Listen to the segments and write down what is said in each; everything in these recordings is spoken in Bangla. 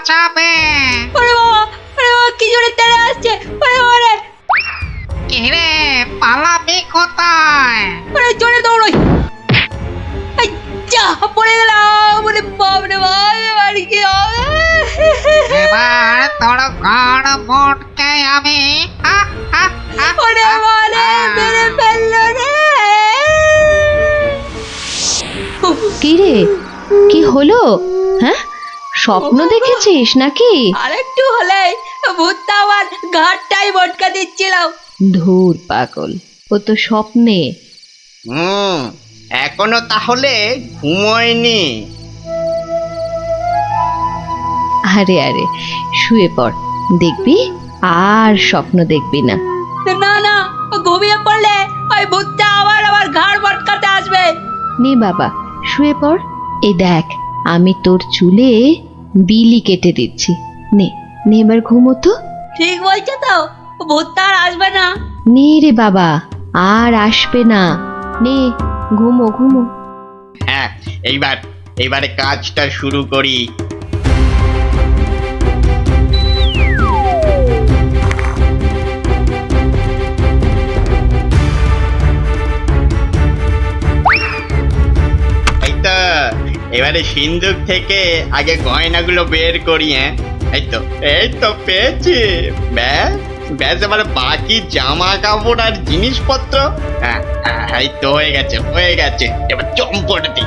বাঁচাবে। ওরে বাবা কি জোরে তেড়ে আসছে। ওরে ওরে কে রে, পালাবি কোথায়? ওরে জোরে দৌড়ই। এই যা পড়ে গেলাম। ওরে বাপ রে বাপ, এবার কি হবে? এবার তোর ঘর মোটকে আমি। হা, হা, হা, ওরে হা, বাবারে, হা। মেরে ফেললো রে। কি রে, কি হলো? হ্যাঁ, স্বপ্ন দেখেছিস নাকি? আরেকটু হলে ভূতটা আমার ঘাটটাই মটকা দিচ্ছিল। ধুর পাগল, ও তো স্বপ্নে। এখনো তাহলে ঘুমোয়নি? আরে আরে, শুয়ে পড়, দেখবি আর স্বপ্ন দেখবি না। না না, ঘুমিয়ে পড়লে ওই ভূতটা আবার আমার ঘাড় মটকাতে আসবে। নে বাবা, শুয়ে পড়। এই দেখ, আমি তোর চুলে বিলি কেটে দিচ্ছি। নে নে, এবার ঘুমো তো। ঠিক বলছো তো, ভূতটা আর আসবে না। নে রে বাবা, আর আসবে না। নে, ঘুমো ঘুমো। হ্যাঁ, এইবারে কাজটা শুরু করি। এই তো, এবারে সিন্দুক থেকে আগে গয়নাগুলো বের করি। হ্যাঁ, এই তো পেয়েছি। ব্যাস ব্যাস, এবারে বাকি জামা কাপড় আর জিনিসপত্র। হ্যাঁ হ্যাঁ, এই তো হয়ে গেছে। এবার চম্পট দিই,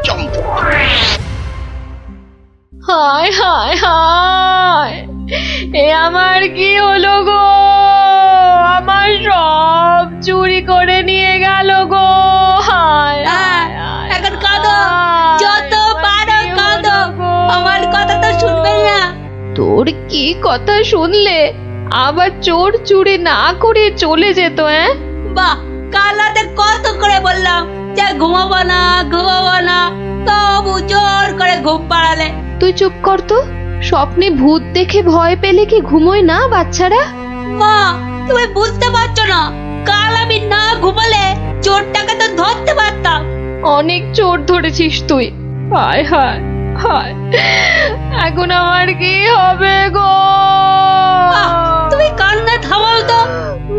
চম্পট। হায় হায় হায়, এ আমার কি হলো গো? আমার সব চুরি করে নিয়ে গেল গো। হায় হায় হায়, এখন কাঁদো, যত পারো কাঁদো, আমার কথা তো শুনবে না। তোর কি কথা শুনলে আবার চোর চুরি না করে চলে যেত? বাহ, কাল রাতে কত করে বললাম যে ঘুমাবো না, তবু জোর করে ঘুম পাড়ালে। তুই চুপ কর তো। স্বপ্নে ভূত দেখে ভয় পেলে কি ঘুমোয় না বাচ্চারা? মা, তুমি বুঝতে পারছো না, কাল আমি না ঘুমালে চোরটাকে তো ধরতে পারতাম। অনেক চোর ধরেছিস তুই। হায় হায় হায়, এখন আমার কি হবে গো? আহ, তুমি কান্না থামাও তো,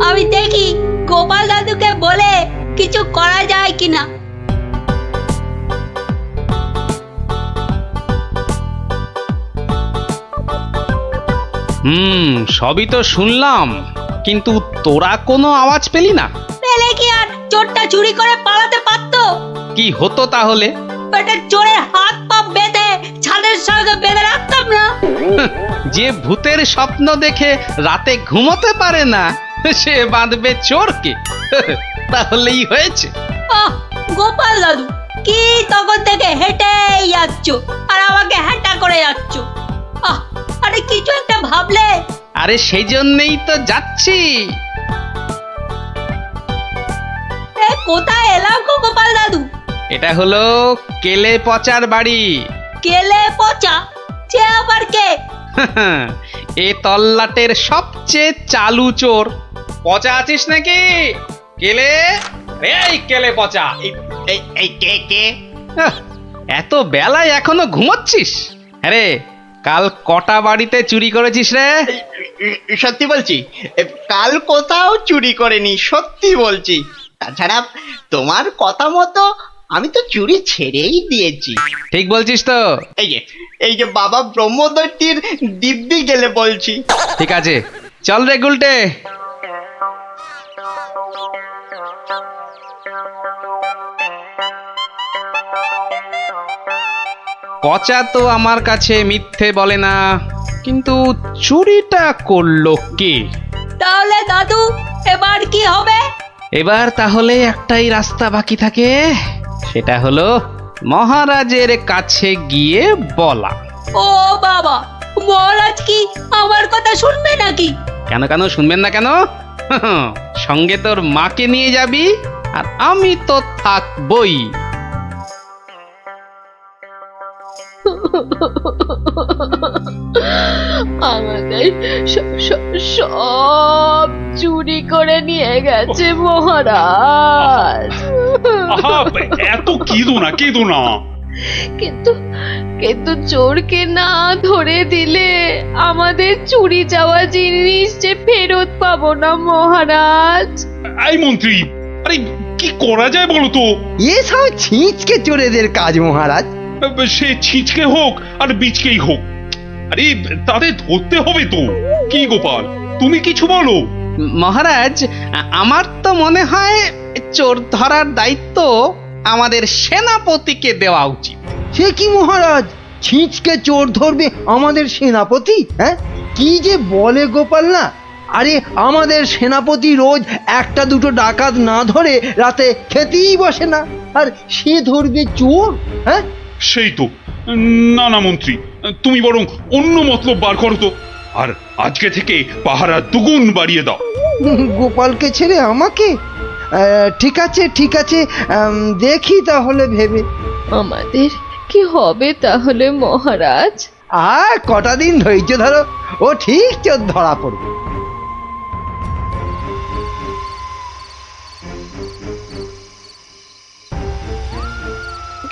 আমি দেখি গোপাল দাদুকে বলে কিছু করা যায় কিনা। সবই তো শুনলাম, কিন্তু তোরা কোনো আওয়াজ পেলি না? পেলে কি আর চোরটা চুরি করে পালাতে পারতো? কি হতো তাহলে? পেটের চোরের হাত পা বেঁধে ছাদের সঙ্গে বেঁধে রাখতাম না। যে ভূতের স্বপ্ন দেখে রাতে ঘুমোতে পারে না, সে বাঁধবে চোরকে। তাহলেই হয়েছে। আহ, গোপাল দাদু, কি তখন থেকে হেঁটেই যাচ্ছ আর আমাকে হ্যাঁটা করে যাচ্ছ? আরে কিছু একটা ভাবলে। আরে সেই জন্যেই তো যাচ্ছি। কোথায় এলাম গো গোপাল দাদু? এটা হলো কেলে পচার বাড়ি। কেলে পচা? সে আবার কে? এ তল্লাটের সবচেয়ে চালু চোর। পচা আছিস নাকি? কেলে, এই কেলে পচা। এই কে? এত বেলায় এখনো ঘুমোচ্ছিস? আরে কাল কটা বাড়িতে চুরি করেছিস রে? সত্যি বলছি, কাল কোথাও চুরি করেনি, সত্যি বলছি। তাছাড়া তোমার কথা মতো আমি তো চুরি ছেড়েই দিয়েছি। ঠিক বলছিস তো? এই যে বাবা ব্রহ্মদৈত্যের দিব্যি গেলে বলছি। ঠিক আছে, চল রে গুলটে। পচা তো আমার কাছে মিথ্যে বলে না, কিন্তু চুরিটা করলো কে? তাহলে দাদু এবার কি হবে? এবার তাহলে একটাই রাস্তা বাকি থাকে, সেটা হলো মহারাজের কাছে গিয়ে বলা। ও বাবা, মহারাজ কি আমার কথা শুনবে নাকি? কেন কেন শুনবেন না কেন? সঙ্গে তোর মাকে নিয়ে যাবি, আর আমি তো থাকবই। আমাদের সব চুরি করে নিয়ে গেছে মহারাজ। আহা, এত কেঁদো না। কিন্তু কিন্তু চোরকে না ধরে দিলে আমাদের চুরি যাওয়া জিনিস যে ফেরত পাবো না মহারাজ। এই মন্ত্রী, আরে কি করা যায় বলো তো? এসব ছিঁচকে চোরেদের কাজ মহারাজ। সে ছিঁচকে হোক আর বীজকেই হোক, আরে তাদের ধরতে হবে তো। কি গোপাল, তুমি কিছু বলো? মহারাজ, আমার তো মনে হয় চোর ধরার দায়িত্ব আমাদের সেনাপতিকে দেওয়া উচিত। সে কি মহারাজ, ছিঁচকে চোর ধরবে আমাদের সেনাপতি? হ্যাঁ, কি যে বলে গোপাল না। আরে আমাদের সেনাপতি রোজ একটা দুটো ডাকাত না ধরে রাতে খেতেই বসে না, আর সে ধরবে চোর? হ্যাঁ, সেই তো। না না মন্ত্রী, তুমি বরং অন্য মতলব বার করো তো, আর আজকে থেকে পাহারা দুগুণ বাড়িয়ে দাও। গোপালকে ছেড়ে আমাকে? ঠিক আছে ঠিক আছে, দেখি তাহলে ভেবে। আমাদের কি হবে তাহলে মহারাজ? আর কটা দিন ধৈর্য ধরো, ও ঠিক চোর ধরা পড়বে।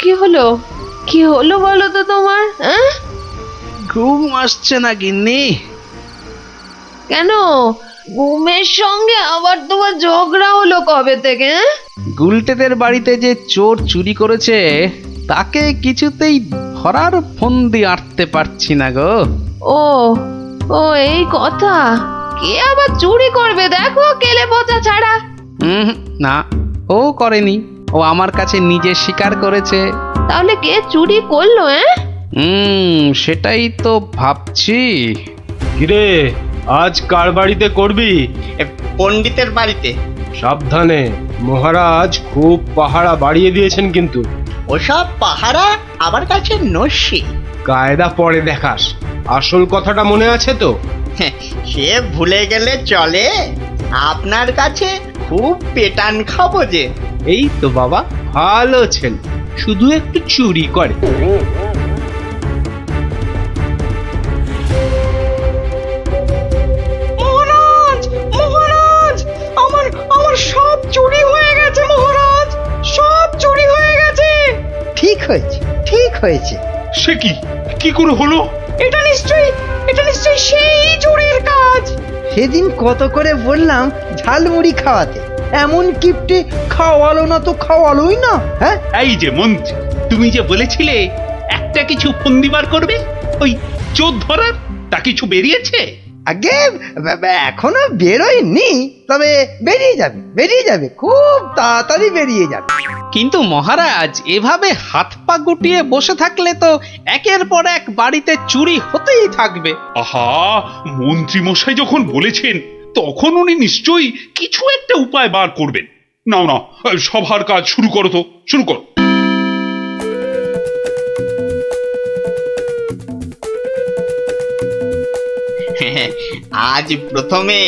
কি হলো, কি হলো বলো তো তোমার? হ্যাঁ, ঘুম আসছে না গিন্নি? কেন ঘুমের সঙ্গে আবার তোমার ঝগড়া হলো কবে থেকে? হ্যাঁ? গুলটেদের বাড়িতে যে চোর চুরি করেছে তাকে কিছুতেই ধরার ফন্দি আঁটতে পারছি না গো। ও ও এই কথা। কে আবার চুরি করবে দেখো, কেলে পচা ছাড়া। না, ও করেনি, ও আমার কাছে নিজে স্বীকার করেছে। তাহলে কে চুরি করলো? সেটাই তো ভাবছি। কিরে, আজ কার বাড়িতে করবি? পণ্ডিতের বাড়িতে। সাবধানে, মহারাজ খুব পাহারা বাড়িয়ে দিয়েছেন কিন্তু। ওসব পাহারা আমার কাছে নস্যি। কায়দা পরে দেখাস, আসল কথাটা মনে আছে তো? সে ভুলে গেলে চলে? আপনার কাছে খুব পেটান খাবো যে। এই তো বাবা, ভালো ছেলে, শুধু একটু চুরি করে। মহারাজ, মহারাজ, আমার সব চুরি হয়ে গেছে মহারাজ, সব চুরি হয়ে গেছে। ঠিক হয়েছে ঠিক হয়েছে। সে কি, কি করে হলো? এটা নিশ্চয়ই সেই চোরের কাজ। সেদিন কত করে বললাম ঝালমুড়ি খাওয়াতে, এমন কিপটে খাওয়ালো না তো খাওয়ালোই না। হ্যাঁ, এই যে মন্ত্রী, তুমি যে বলেছিলে একটা কিছু ফন্দি বার করবে ওই চোর ধরার, তা কিছু বেরিয়েছে? আগে এখনো বেরোয়নি, তবে বেরিয়ে যাবে, খুব তাড়াতাড়ি বেরিয়ে যাবে। কিন্তু মহারাজ, এভাবে হাত পা গুটিয়ে বসে থাকলে তো একের পর এক বাড়িতে চুরি হতেই থাকবে। আহা, মন্ত্রী মশাই যখন বলেছেন তখন উনি নিশ্চয়ই কিছু একটা উপায় বার করবেন। নাও না, সভার কাজ শুরু করো তো, শুরু করো। আজ প্রথমে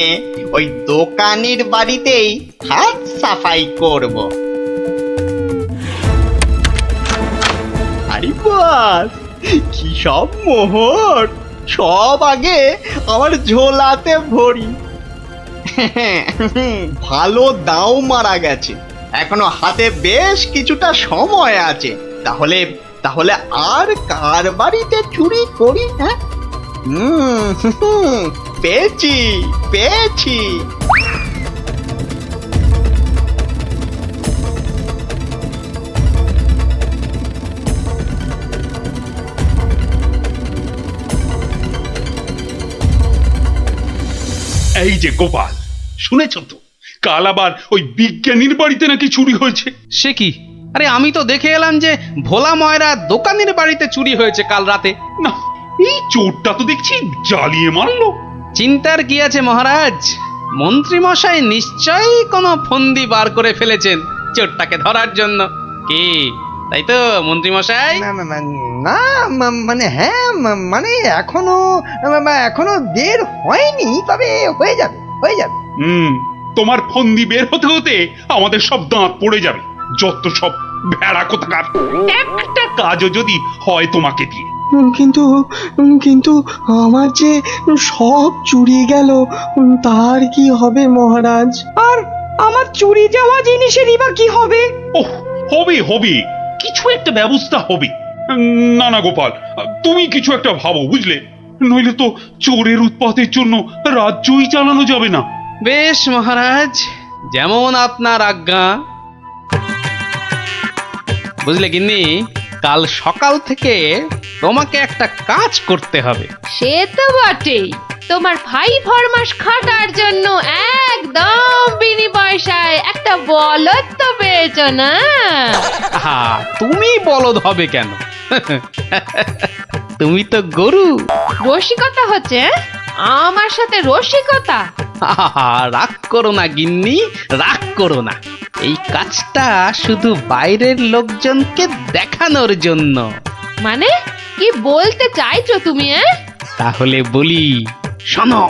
ওই দোকানির বাড়িতেই হাত সাফাই করব। আরে বাস, কি সব মোহর! সব আগে আমার ঝোলাতে ভরি। ভালো দাও মারা গেছে, এখনো হাতে বেশ কিছুটা সময় আছে। তাহলে তাহলে আর কার বাড়িতে চুরি করি? হ্যাঁ, পেয়েছি পেয়েছি। এই যে গোপাল, শুনেছ তো কাল আবার ওই বিজ্ঞানীর বাড়িতে নাকি চুরি হয়েছে? সে কি? আরে আমি তো দেখে এলাম যে ভোলা ময়রা দোকানের বাড়িতে চুরি হয়েছে কাল রাতে। না, এই চোরটা তো দেখছি জ্বালিয়ে মারলো। চিন্তার কি আছে মহারাজ, মন্ত্রী মশাই নিশ্চয়ই কোনো ফন্দি বার করে ফেলেছেন চোরটাকে ধরার জন্য। কি তাই তো মন্ত্রী মশাই? না মানে হ্যাঁ, মানে এখনো বের হয়নি, তবে হয়ে যাবে। তোমার ফন্দি বের হতে হতে আমাদের সব দাঁত পড়ে যাবে। যত সব ভেড়া কোথাকার, একটা কাজও যদি হয় তোমাকে দিয়ে। কিন্তু আমার যে সব চুরি গেল, তার কি হবে মহারাজ? আর আমার চুরি যাওয়া জিনিসেরই বা কি হবে? ওহ, হবে হবে, কিছু একটা ব্যবস্থা হবে। না না গোপাল, তুমি কিছু একটা ভাবো বুঝলে, নইলে তো চোরের উৎপাতের জন্য রাজ্যই চালানো যাবে না। বেশ মহারাজ, যেমন আপনার আজ্ঞা। বুঝলে গিন্নি, কাল সকাল থেকে তোমাকে একটা কাজ করতে হবে। সে তো বটেই, তোমার ভাই ফরমাস খাটার জন্য একদম বিনি পয়সায় একটা বলদ তো পেয়েছ না? আহা, তুমি বলদ হবে কেন? তুমি তো গরু। রসিকতা হচ্ছে? আমার সাথে রসিকতা? আহা, রাগ করো না গিন্নি, রাগ করো না। এই কাজটা শুধু বাইরের লোকজনকে দেখানোর জন্য। মানে কি বলতে চাইছো তুমি? তাহলে বলি, শোনো।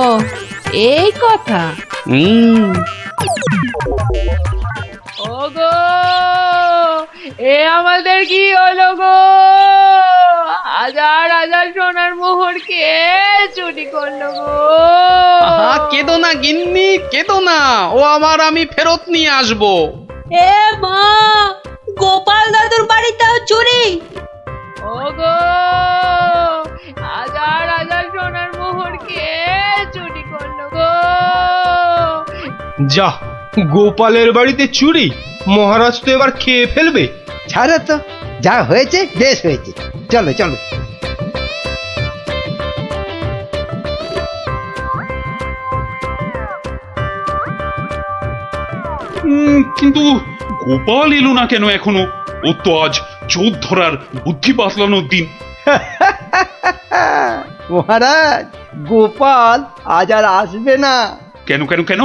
ও, এই কথা। ওগো, এ আমাদের কি হলো গো? হাজার হাজার সোনার মোহর কে চুরি করলো গো? আহা, কেঁদো না গিন্নি, কেঁদো না। ও আমার, আমি ফেরত নিয়ে আসবো। এ মা, গোপাল দাদুর বাড়িতেও চুরি? ওগো, হাজার হাজার সোনার মোহর কে চুরি করলো গো? যা, গোপালের বাড়িতে চুরি! মহারাজ তো এবার খেয়ে ফেলবে। ছাড়ো তো, যা হয়েছে বেশ হয়েছে, চলো চলো। কিন্তু গোপাল এলো না কেন এখনো? ও তো আজ চোর ধরার বুদ্ধি বাতলানোর দিন। মহারাজ, গোপাল আজ আর আসবে না। কেন কেন কেন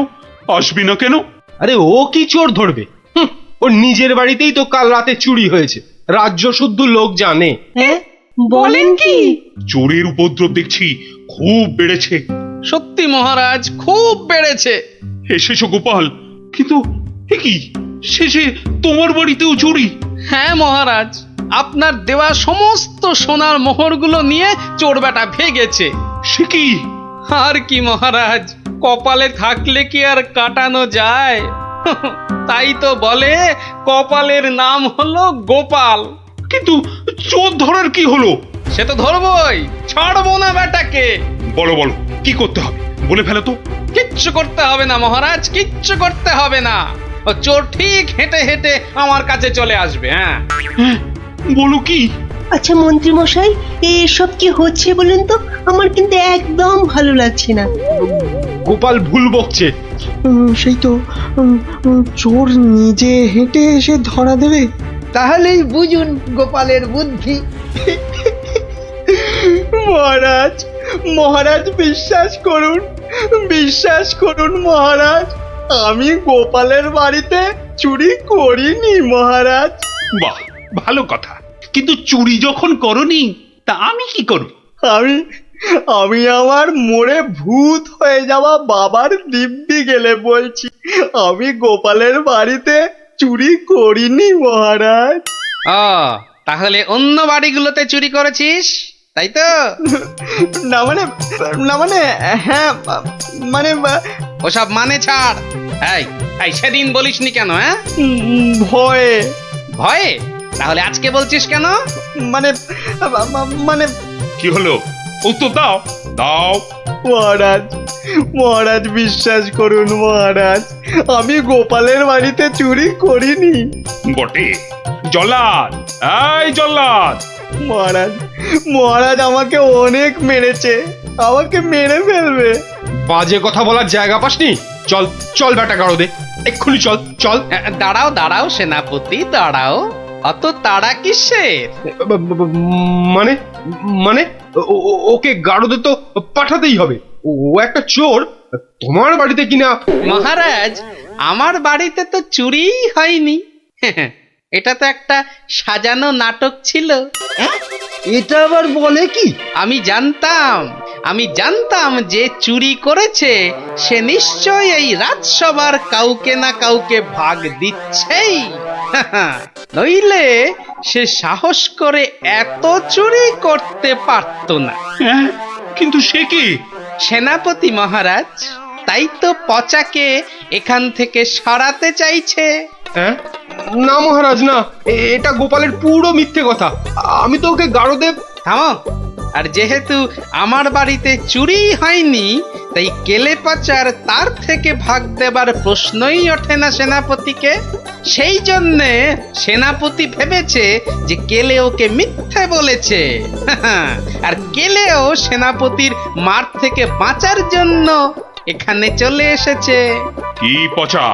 আসবি না কেন? আরে ও কি চোর ধরবে? ওর নিজের বাড়িতেই তো কাল রাতে চুরি হয়েছে, রাজ্য শুদ্ধ লোক জানে। হ্যাঁ, বলেন কি? চোরের উপদ্রব দেখছি খুব বেড়েছে। সত্যি মহারাজ, খুব বেড়েছে। এসেছো গোপাল, কিন্তু এ কি, শেষে তোমার বাড়িতেও চুরি? হ্যাঁ মহারাজ, আপনার দেওয়া সমস্ত সোনার মোহরগুলো নিয়ে চোর বেটা ভেগেছে। সে কি? আর কি মহারাজ, কপালে থাকলে কি আর কাটানো যায়? তাই তো বলে কপালের নাম হলো গোপাল। কিন্তু চোর ধরার কি হলো? সে তো ধরবই, ছাড়বো না বেটাকে। বলো বলো, কি করতে হবে বলে ফেলো তো। কিচ্ছু করতে হবে না মহারাজ, কিচ্ছু করতে হবে না। ও চোর ঠিক হেঁটে হেঁটে আমার কাছে চলে আসবে। হ্যাঁ, বলো কি? আচ্ছা মন্ত্রী মশাই, এসব কি হচ্ছে বলুন তো? আমার কিন্তু একদম ভালো লাগছে না। গোপাল ভুল বকছে। সেই তো, চোর নিজে হেঁটে এসে ধরা দেবে। তাহলেই বুঝুন গোপালের বুদ্ধি। মহারাজ, মহারাজ বিশ্বাস করুন, বিশ্বাস করুন মহারাজ, আমি গোপালের বাড়িতে চুরি করিনি মহারাজ। বাহ, ভালো কথা। কিন্তু চুরি যখন করনি, তা আমি কি করব? আমি আমি আমার মোড়ে ভূত হয়ে যাওয়া বাবার দিব্যি গেলে বলছি, আমি গোপালের বাড়িতে চুরি করিনি মহারাজ। ও, তাহলে অন্য বাড়িগুলোতে চুরি করেছিস, তাই তো? না মানে, না মানে, হ্যাঁ মানে, ওসব মানে ছাড়। এই এই সেদিন বলিসনি কেন? হ্যাঁ, ভয়ে। ভয়ে? তাহলে আজকে বলছিস কেন? মানে মানে কি হলো? উত্তর দাও, দাও। মহারাজ, মহারাজ বিশ্বাস করুন মহারাজ, আমি গোপালের বাড়িতে চুরি করিনি। বটে? জল্লাদ, এই জল্লাদ! মহারাজ, মহারাজ আমাকে অনেক মেরেছে, আমাকে মেরে ফেলবে। বাজে কথা বলার জায়গা পাসনি? চল চল বেটা গাড়ো দে, এক্ষুনি চল চল। দাঁড়াও দাঁড়াও সেনাপতি, দাঁড়াও। অত তাড়া কিসের? মানে মানে ওকে গাড়োদে তো পাঠাতেই হবে। ও একটা চোর, তোমার বাড়িতে কিনা। মহারাজ, আমার বাড়িতে তো চুরিই হয়নি। এটা তো একটা সাজানো নাটক ছিল। এটা আবার বলে কি? আমি জানতাম যে চুরি করেছে সে নিশ্চয়ই এই রাজসভার কাউকে না কাউকে ভাগ দিচ্ছেই। নইলে সে সাহস করে এত চুরি করতে পারত না। হ্যাঁ, কিন্তু সে কি? সেনাপতি মহারাজ, তাই তো পচাকে এখান থেকে সরাতে চাইছে। হ্যাঁ, না মহারাজ না, এটা গোপালের পুরো মিথ্যে কথা। আমি তো ওকে গারদে। থামো। আর যেহেতু আমার বাড়িতে চুরি হয়নি, তাই কেলে পাচার তার থেকে ভাগ দেবার প্রশ্নই ওঠে না সেনাপতিকে। সেই জন্যে সেনাপতি ভেবেছে যে কেলে ওকে মিথ্যে বলেছে। আর কেলেও সেনাপতির মার থেকে বাঁচার জন্য এখানে চলে এসেছে। কি পচা,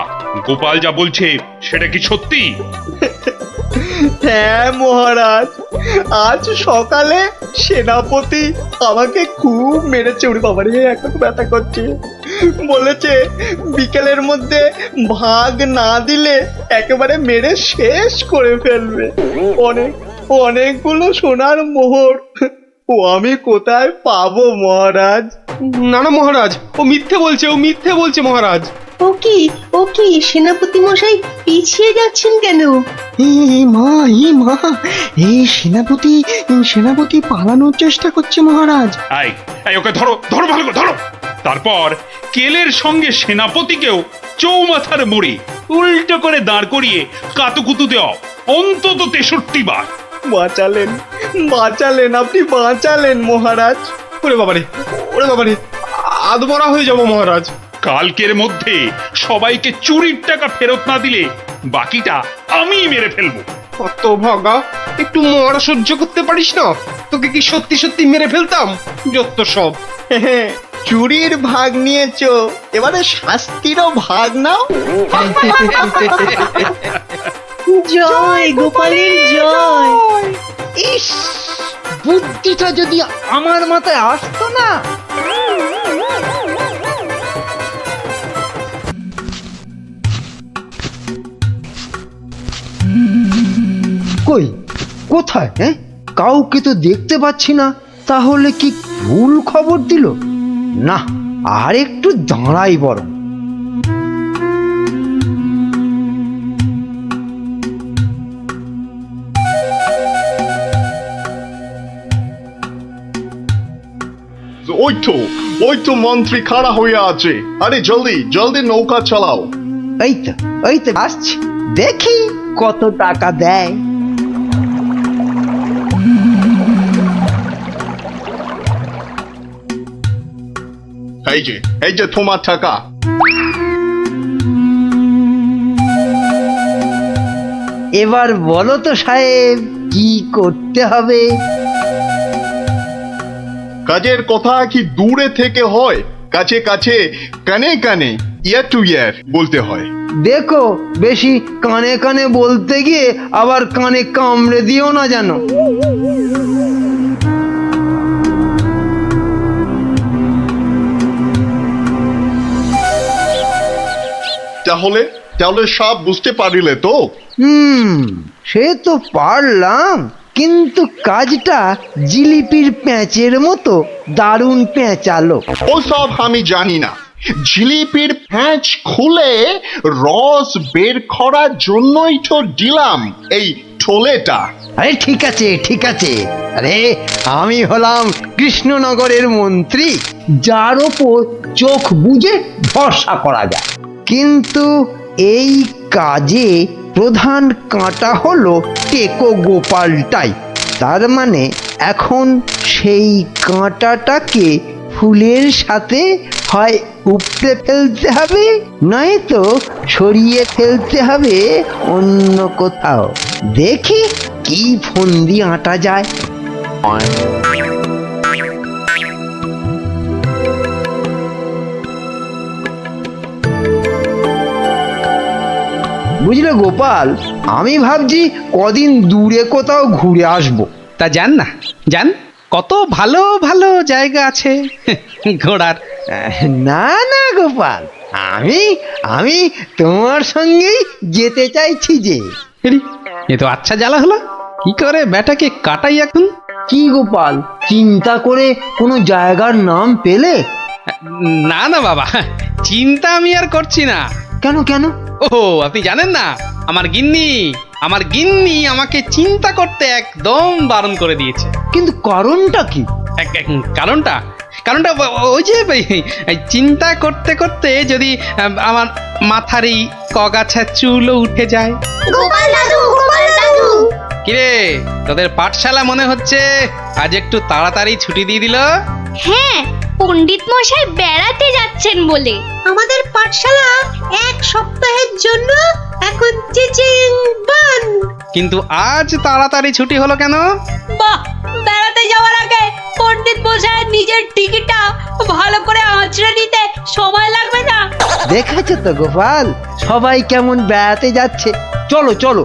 গোপাল যা বলছে সেটা কি সত্যি? হ্যাঁ মহারাজ, আজ সকালে সেনাপতি আমাকে খুব মেরেছে। ওরে বাবারে, এখন ব্যথা করছে। বলেছে বিকেলের মধ্যে ভাগ না দিলে একেবারে মেরে শেষ করে ফেলবে। অনেকগুলো সোনার মোহর ও আমি কোথায় পাবো মহারাজ? না না মহারাজ, ও মিথ্যে বলছে মহারাজ। ও কি সেনাপতি মশাই পিছিয়ে যাচ্ছেন কেন? মা এই সেনাপতি পালানোর চেষ্টা করছে মহারাজ। এই ওকে ধরো, ধরো, ভালো করে ধরো। তারপর কেলের সঙ্গে সেনাপতিকেও চৌমাথার মোড়ে উল্টো করে দাঁড় করিয়ে কাতুকুতু দেওয়া অন্তত 63 বার। বাঁচালেন, আপনি বাঁচালেন মহারাজ। ওরে বাবারে, আদমরা হয়ে যাবো মহারাজ। কালকের মধ্যে সবাইকে চুরির টাকা ফেরত না দিলে বাকিটা আমি মেরে ফেলবো। কত ভাগা, একটু মরা সহ্য করতে পারিস না? তোকে কি সত্যি মেরে ফেলতাম? যত সব। চুরির ভাগ নিয়েছো, এবারে শাস্তিরও ভাগ নাও। জয় গোপালের জয়। ইস, বুদ্ধিটা যদি আমার মাথায় আসতো না। কই, কোথায়? কাউকে তো দেখতে পাচ্ছি না। তাহলে কি ভুল খবর দিল? না, আর একটু দাঁড়াই বরং। ওই তো মন্ত্রী খাড়া হয়ে আছে। আরে জলদি নৌকা চালাও। এই তো আসছি, দেখি কত টাকা দেয়। এই যে তোমার টাকা। এবার বলো তো সাহেব, কি করতে হবে? কাজের কথা কি দূরে থেকে হয়? কাছে কানে ইয়ার টু ইয়ার বলতে হয়। দেখো, বেশি কানে বলতে গিয়ে আবার কানে কামড়ে দিও না জানো। তাহলে সব বুঝতে পারিলে তো? সে তো পারলাম, কিন্তু কাজটা জিলিপির প্যাঁচের মতো দারুণ প্যাঁচালো। ও সব আমি জানি না। জিলিপির প্যাঁচ খুলে রস বের করার জন্যই তো দিলাম এই ঠোলেটা। আরে ঠিক আছে। আরে আমি হলাম কৃষ্ণনগরের মন্ত্রী, যার ওপর চোখ বুজে ভরসা করা যায়। কিন্তু এই কাজে প্রধান কাঁটা হলো টেকো গোপালটাই। তার মানে এখন সেই কাঁটাটাকে ফুলের সাথে হয় উপড়ে ফেলতে হবে, নয়তো সরিয়ে ফেলতে হবে অন্য কোথাও। দেখি কি ফন্দি আঁটা যায়। বুঝলে গোপাল, আমি ভাবছি কদিন দূরে কোথাও ঘুরে আসবো। তা যান না, কত ভালো ভালো জায়গা আছে ঘোরার। না গোপাল, আমি তোমার সঙ্গেই যেতে চাইছি যে। এ তো আচ্ছা জ্বালা হলো। কি করে বেটাকে কাটাই এখন? কি গোপাল, চিন্তা করে কোনো জায়গার নাম পেলে? না বাবা, চিন্তা আমি আর করছি না। কেন? ও, আপনি জানেন না, আমার গিন্নি আমাকে চিন্তা করতে একদম বারণ করে দিয়েছে। কিন্তু কারণটা কি? কারণটা ওই যে এই চিন্তা করতে করতে যদি আমার মাথার এই কগাছা চুলও উঠে যায়। গোপাল দাদু, গোপাল দাদু। কিরে, তোদের পাঠশালা মনে হচ্ছে আজ একটু তাড়াতাড়ি ছুটি দিয়ে দিল। হ্যাঁ, পণ্ডিত মশাই বেড়াতে যাচ্ছেন বলে। আমাদের পাঠশালা এক সপ্তাহের জন্য এখন চিচিং বান। কিন্তু আজ তাড়াতাড়ি ছুটি হলো কেন? বাহ, বেড়াতে যাওয়ার আগে পণ্ডিত মশাই নিজের টিকিটটা ভালো করে আঁচড়ে নিতে সময় লাগবে না? দেখেছো তো গোপাল, সবাই কেমন বেড়াতে যাচ্ছে। চলো চলো,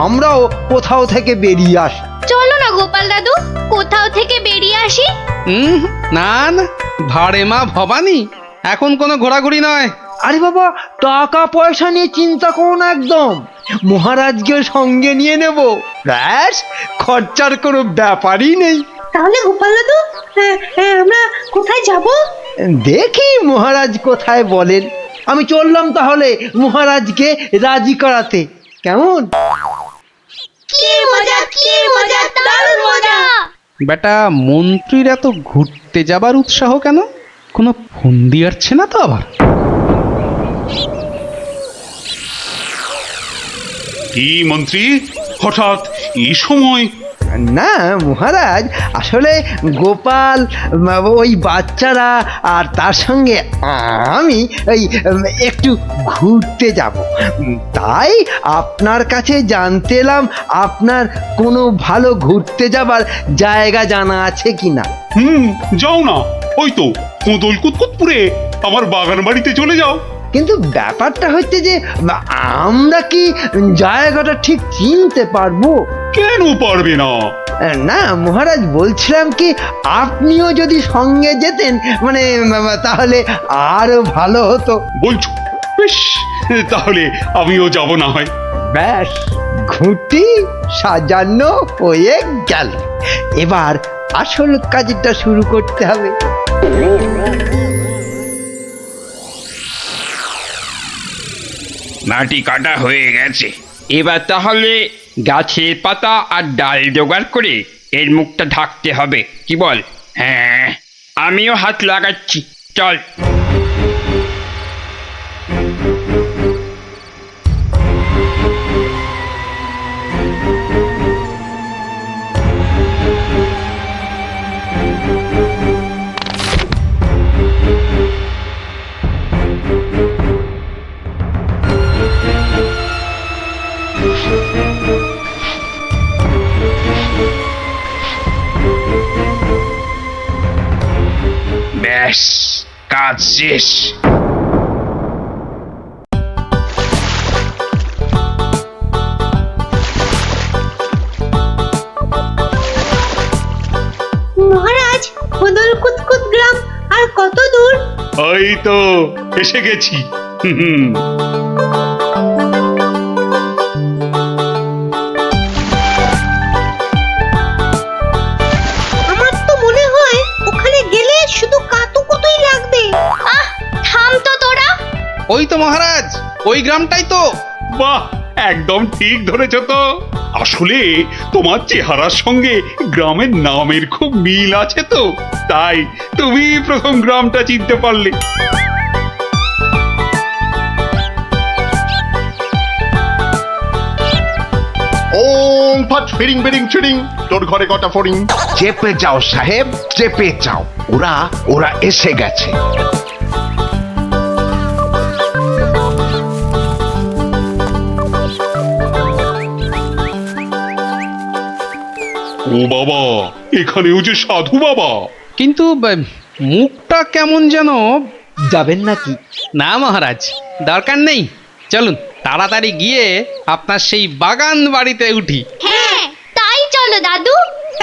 আমরাও কোথাও থেকে বেরিয়ে আসি। চলো না গোপাল দাদু, কোথাও থেকে বেরিয়ে আসি। না না, ভাড়ে মা ভবানী, এখন কোনো ঘোরাঘুরি নয়। আরে বাবা, টাকা পয়সা নিয়ে চিন্তা করো না একদম। মহারাজকে সঙ্গে নিয়ে নেব, ব্যাস, খরচার কোনো ব্যাপারই নেই। তাহলে গোপাল দাদু, আমরা কোথায় যাব? দেখি মহারাজ কোথায় বলেন। আমি চললাম তাহলে মহারাজকে রাজি করাতে, কেমন? কি মজা, কি মজা, দারুণ মজা। বেটা, মন্ত্রীর এত ঘুরতে যাবার উৎসাহ কেন? কোনো ফন্দি আসছে না তো আবার? কি মন্ত্রী, হঠাৎ এই সময়? না মহারাজ, আসলে গোপাল, ওই বাচ্চারা আর তার সঙ্গে আমি ওই একটু ঘুরতে যাব, তাই আপনার কাছে জানতে এলাম আপনার কোনো ভালো ঘুরতে যাবার জায়গা জানা আছে কিনা। যাও না, ওই তো কোদল কুতকুতপুরে আমার বাগান বাড়িতে চলে যাও। কিন্তু ব্যাপারটা হচ্ছে যে আমরা কি জায়গাটা ঠিক চিনতে পারবো? কেন পারবে না? না মহারাজ, বলছিলাম কি আপনিও যদি সঙ্গে যেতেন, মানে তাহলে আরো ভালো হতো। বলছো? বেশ, তাহলে আমিও যাব না হয়। ব্যাস, ঘুঁটি সাজানো হয়ে গেল। এবার আসল কাজটা শুরু করতে হবে। মাটি কাটা হয়ে গেছে, এবার তাহলে গাছের পাতা আর ডাল জোগাড় করে এর মুখটা ঢাকতে হবে, কি বল? হ্যাঁ, আমিও হাত লাগাচ্ছি, চল। ব্যাস, কাজ শেষ। মহারাজ, কোদল কুতকুত গ্রাম আর কত দূর? ওই তো এসে গেছি। হুম, আমার তো মনে হয় ওখানে গেলে শুধু কাতুকুতুই লাগবে। আহ, থাম তো তোরা। ওই তো মহারাজ, ওই গ্রামটাই তো। বাহ, একদম ঠিক ধরেছ তো। আসলে তোমার চেহারার সঙ্গে গ্রামের নামের খুব মিল আছে তো, তাই তুমি প্রথম গ্রামটা চিনতে পারলে। ওং ফট ফিরিং বিরিং চিরিং, তোর ঘরে কটা ফড়িং? চেপে যাও সাহেব, চেপে যাও, ওরা ওরা এসে গেছে। ও বাবা, এখানেও যে সাধু বাবা। কিন্তু মুখটা কেমন যেন। যাবেন নাকি? না মহারাজ, দরকার নেই, চলুন তাড়াতাড়ি গিয়ে আপনার সেই বাগান বাড়িতে উঠি। হ্যাঁ, তাই চলো দাদু।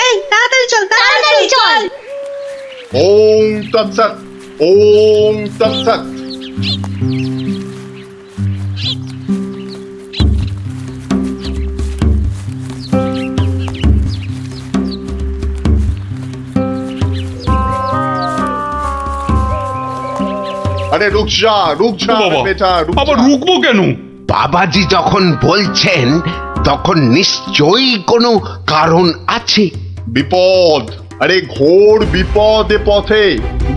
এই তাড়াতাড়ি চল, তাড়াতাড়ি চল। ওং তৎসৎ, ওং তৎসৎ। আরে রুক যা, রুক যা বাবা, বেটা, রুক আবার যা। রুকবো কেন? বাবাজি যখন বলছেন তখন নিশ্চয়ই কোনো কারণ আছে। বিপদ, আরে ঘোর বিপদে পথে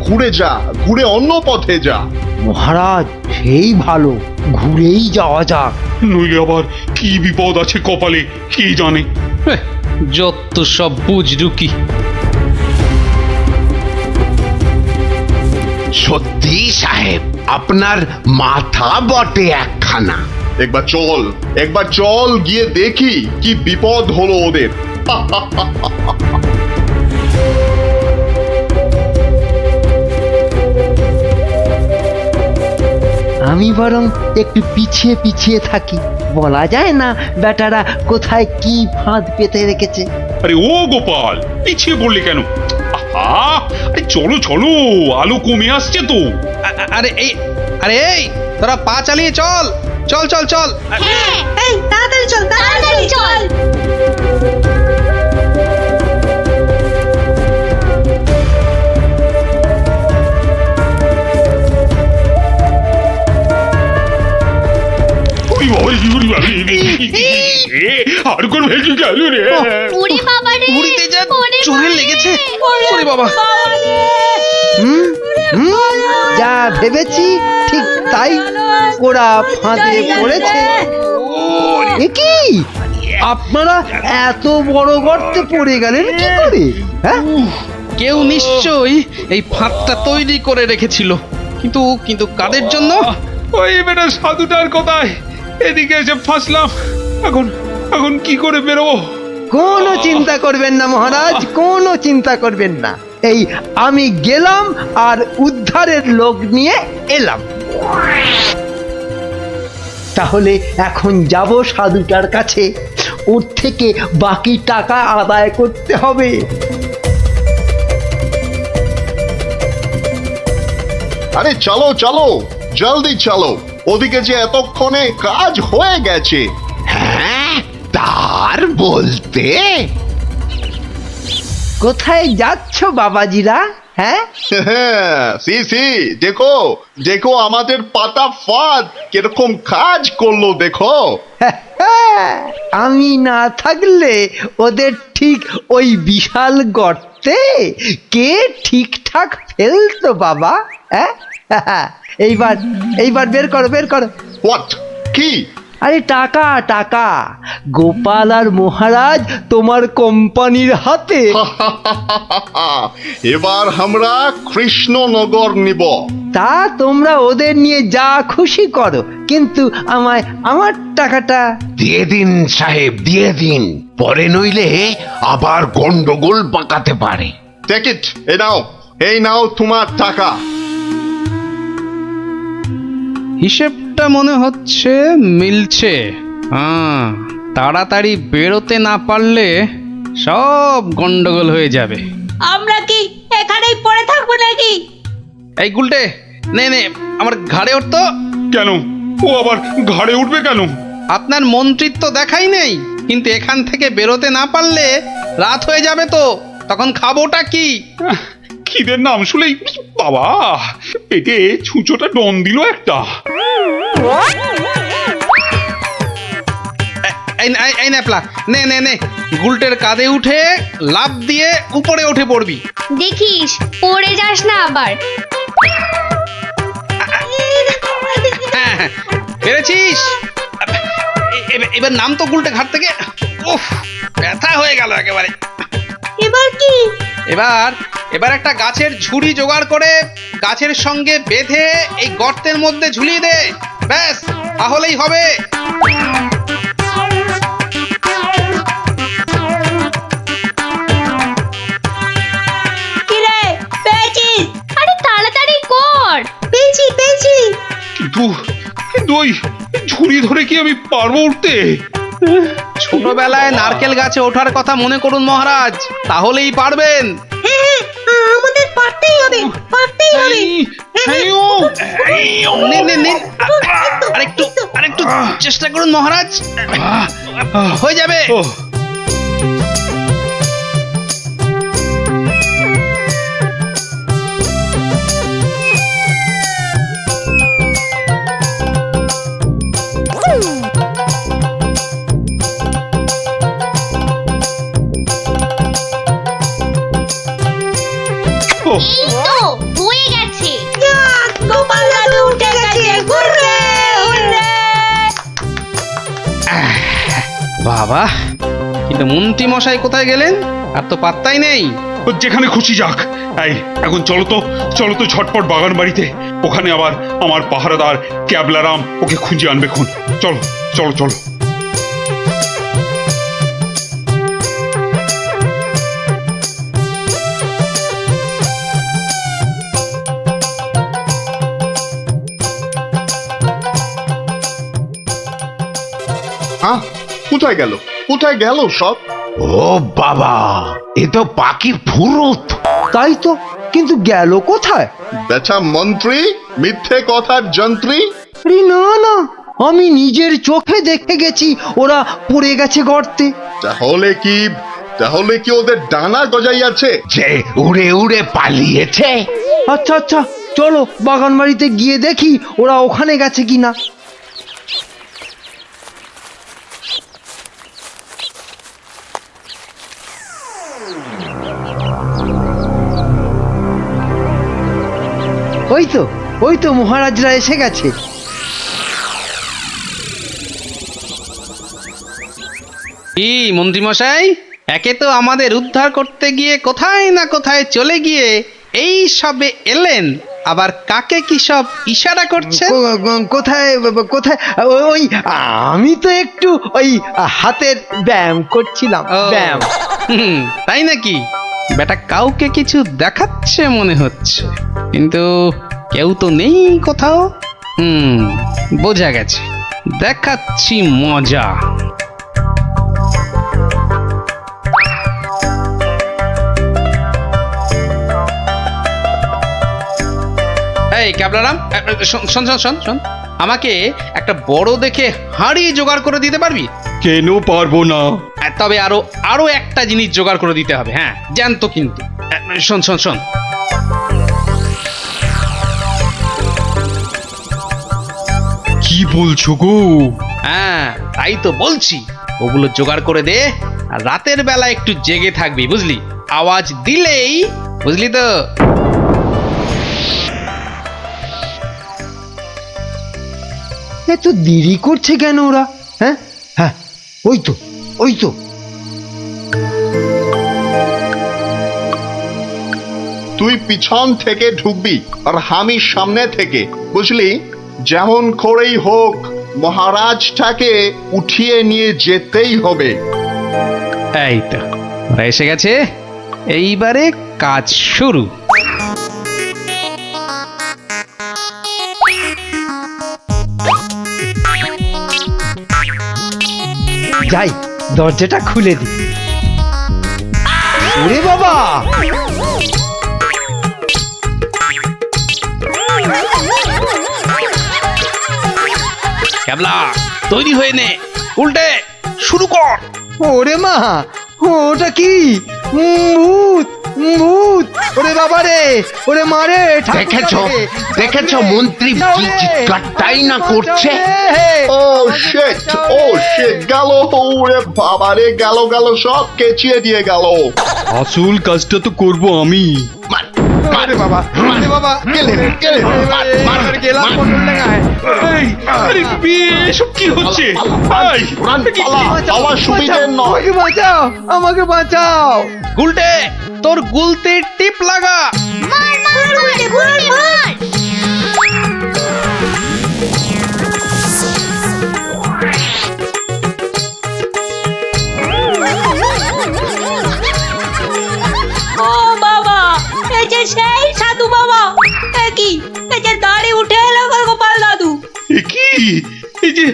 ঘুরে যা, ঘুরে অন্য পথে যা। মহারাজ সেই ভালো, ঘুরেই যাওয়া যাক। নইলে আবার কি বিপদ আছে কপালে কি জানে। যত সব বুঝরুকি। সত্যি সাহেব, আপনার মাথা বটে একখানা। একবার চল গিয়ে দেখি কি বিপদ হলো ওদের। আমি বরং একটু পিছিয়ে পিছিয়ে থাকি, বলা যায় না বেটারা কোথায় কি ফাঁদ পেতে রেখেছে। আরে ও গোপাল, পিছিয়ে পড়লি কেন? আহা, আরে চলো চলো, আলো কমে আসছে তো। আরে এই তোরা পা চালিয়ে চল চল চল চল। এই তাড়াতাড়ি চল, তাড়াতাড়ি চল। আর কোন ভেসে গেল রে? ওরে বাবা রে, ঘুড়িতে যা চোরে লেগেছে। ওরে বাবা। যা ভেবেছি ঠিক তাই, ওরা ফাঁদে পড়েছে। এ কি, আপনারা এত বড় গর্তে পড়ে গেলেন কি করে? হ্যাঁ, কেউ নিশ্চয়ই এই ফাঁদটা তৈরি করে রেখেছিল, কিন্তু কিন্তু কাদের জন্য? ওই বেটা সাধুটার কথায় এদিকে এসে ফাঁসলাম। এখন কি করে বেরোবো? কোনো চিন্তা করবেন না মহারাজ, কোনো চিন্তা করবেন না। এই আমি গেলাম আর উদ্ধারের লোক নিয়ে এলাম। তাহলে এখন যাব সাধুটার কাছে, ওর থেকে বাকি টাকা আদায় করতে হবে। আরে চলো চলো, জলদি চলো, ওদিকে যে এতক্ষণে কাজ হয়ে গেছে। হ্যাঁ, তার বলতে কোথায় যাচ্ছ বাবাজিরা? হ্যাঁ, সি দেখো দেখো আমাদের পাতা ফাঁদ কিরকম কাজ করলো দেখো। আমি না থাকলে ওদের ঠিক ওই বিশাল গর্তে কে ঠিকঠাক ফেলতো বাবা? হ্যাঁ, এইবার বের করো বের করো। হোয়াট? কি? আরে টাকা টাকা, গোপাল আর মহারাজ তোমার কোম্পানির হাতে। এবার আমরা কৃষ্ণনগর নিব। তা তোমরা ওদের নিয়ে যা খুশি করো, কিন্তু আমায় আমার টাকাটা দিয়ে দিন সাহেব, দিয়ে দিন, পরে নইলে আবার গন্ডগোল পাকাতে পারে। টেক ইট, এই নাও তোমার টাকা। হিসেবটা মনে হচ্ছে মিলছে। তাড়াতাড়ি বেরোতে না পারলে সব গন্ডগোল হয়ে যাবে। আমরা কি এখানেই পড়ে থাকবো নাকি? এই গুলটে, নে নে আমার ঘাড়ে উঠতো। কেন? ও আবার ঘাড়ে উঠবে কেন? আপনার মন্ত্রিত্ব দেখাই নেই, কিন্তু এখান থেকে বেরোতে না পারলে রাত হয়ে যাবে তো, তখন খাবোটা কি? খিদের নাম শুলেই বাবা পেটে ছুঁচোটা ডন দিল একটা। এই ন্যাপলা, নে নে নে, গুলটের কাঁধে উঠে লাফ দিয়ে উপরে উঠে পড়বি। দেখিস পড়ে যাস না আবার। হ্যাঁ, পেরেছিস। এবার নাম তো গুলটে ঘাট থেকে। উফ, ব্যথা হয়ে গেল একেবারে। এবার কি? এবার একটা গাছের ঝুড়ি জোগাড় করে গাছের সঙ্গে বেঁধে এই গর্তের মধ্যে ঝুলিয়ে দে, ব্যাস তাহলেই হবে। কিরে, পেয়েছিস? আরে তাড়াতাড়ি কর। পেয়েছি। কিন্তু ওই ঝুড়ি ধরে কি আমি পারবো উঠতে? ছোটবেলায় নারকেল গাছে ওঠার কথা মনে করুন মহারাজ, তাহলেই পারবেন। আমাদের পারতেই হবে। নে, আরেকটু চেষ্টা করুন মহারাজ, হয়ে যাবে। বাবা, কিন্তু মন্ত্রী মশাই কোথায় গেলেন? আর তো পাত্তাই নেই। ও যেখানে খুশি যাক। এই এখন চলো তো ঝটপট বাগান বাড়িতে। ওখানে আবার আমার পাহারাদার ক্যাবলারাম ওকে খুঁজে আনবে খুন। চলো চলো চলো। কোথায় গেল সব? ও বাবা, এ তো পাখি ফুরুত। তাই তো, কিন্তু গেল কোথায়? বেটা মন্ত্রী, মিথ্যে কথার যন্ত্রী। আরে না না, আমি নিজের চোখে দেখে গেছি ওরা পড়ে গেছে গর্তে। তাহলে কি ওদের ডানা গজাইয়াছে? যে উড়ে উড়ে পালিয়েছে। আচ্ছা আচ্ছা, চলো বাগান বাড়িতে গিয়ে দেখি ওরা ওখানে গেছে কিনা। ওই তো মহারাজরা এসে গেছে। কি মন্ত্রী মশাই, একে তো আমাদের উদ্ধার করতে গিয়ে কোথায় না কোথায় চলে গিয়ে এই সবে এলেন, আবার কাকে কি সব ইশারা করছে? কোথায় কোথায়? ওই আমি তো একটু ওই হাতের ব্যায়াম করছিলাম। ব্যায়াম। তাই নাকি? বেটা কাউকে কিছু দেখাচ্ছে মনে হচ্ছে, কিন্তু কেউ তো নেই কোথাও। বোঝা গেছে, দেখাচ্ছি মজা। এই ক্যাবলারাম, শোন শোন শোন শোন, আমাকে একটা বড় দেখে হাঁড়ি জোগাড় করে দিতে পারবি? কেন পারবো না? তবে আরো একটা জিনিস জোগাড় করে দিতে হবে। হ্যাঁ, জ্যান্ত কিন্তু। শোন শোন শোন, কি বলছো গো? হ্যাঁ তাই তো বলছি, ওগুলো জোগাড় করে দে। আর রাতের বেলা একটু জেগে থাকবি, বুঝলি? আওয়াজ দিলেই, বুঝলি তো? এত দেরি করছে কেন ওরা? হ্যাঁ হ্যাঁ, ওই তো। তুই পিছন থেকে ঢুকবি আর আমি সামনে থেকে, বুঝলি? যেমন করেই হোক মহারাজটাকে উঠিয়ে নিয়ে যেতেই হবে। এই তো ওরা এসে গেছে, এইবারে কাজ শুরু। যাই, দরজাটা খুলে দি। ওরে বাবা, ক্যাবলা তৈরি হয়ে নে, উল্টে শুরু কর। ওরে মা, ওটা কি? ভূত ভূত! ওরে বাবা রে, ওরে মা রে! দেখেছো মন্ত্রী কি চিৎকারটাই না করছে? ও শিট, গেল! ওরে বাবা রে, গেল সব কেচিয়ে দিয়ে গেল। আসল কাজটা তো করবো আমি। আরে বাবা, আরে বাবা, গেলাম পটল ডাঙায়। এসব কি হচ্ছে? আমাকে বাঁচাও! গুলটে, তোর গুলতির টিপ লাগা। ও বাবা, এই যে সেই সাধু বাবা, কি এই যে দাঁড়ি উঠে এলো গোপাল দাদু। কি এই যে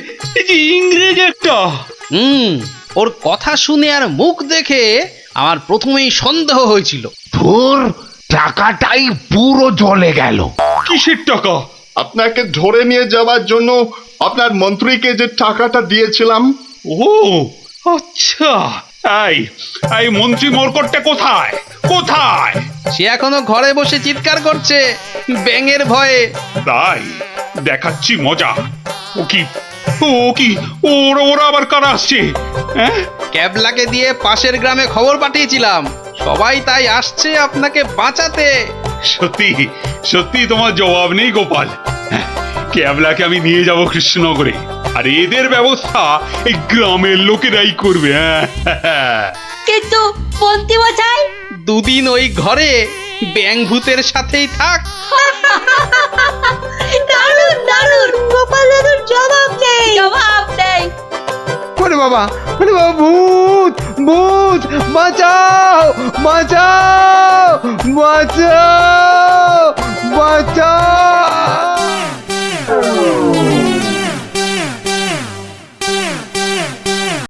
ইংরেজ একটা? ওর কথা শুনে আর মুখ দেখে আমার প্রথমেই সন্দেহ হয়েছিল। তোর টাকাটাই পুরো জ্বলে গেল। কিসের টাকা? আপনাকে ধরে নিয়ে যাওয়ার জন্য আপনার মন্ত্রীকে যে টাকাটা দিয়েছিলাম। ও আচ্ছা, এই মন্ত্রী মরকটটা কোথায়? সে এখনো ঘরে বসে চিৎকার করছে ব্যাঙের ভয়ে। তাই দেখাচ্ছি মজা। ও কি ওরা আবার কারা আসছে? ক্যাবলাকে দিয়ে পাশের গ্রামে খবর পাঠিয়েছিলাম, সবাই তাই আসছে আপনাকে বাঁচাতে। সত্যি তোমার জবাব নেই গোপাল। ক্যাবলাকে আমি নিয়ে যাব কৃষ্ণনগরে, আর এদের ব্যবস্থা এই গ্রামের লোকেরাই করবে। হ্যাঁ কিন্তু মন্ত্রী মশাই, দুদিন ওই ঘরে ব্যাং ভূতের সাথেই থাক। দারুণ দারুণ, গোপাল দাদুর জবাব নেই, জবাব নেই। ওরে বাবা, ভূত ভূত, বাঁচাও বাঁচাও বাঁচাও বাঁচাও।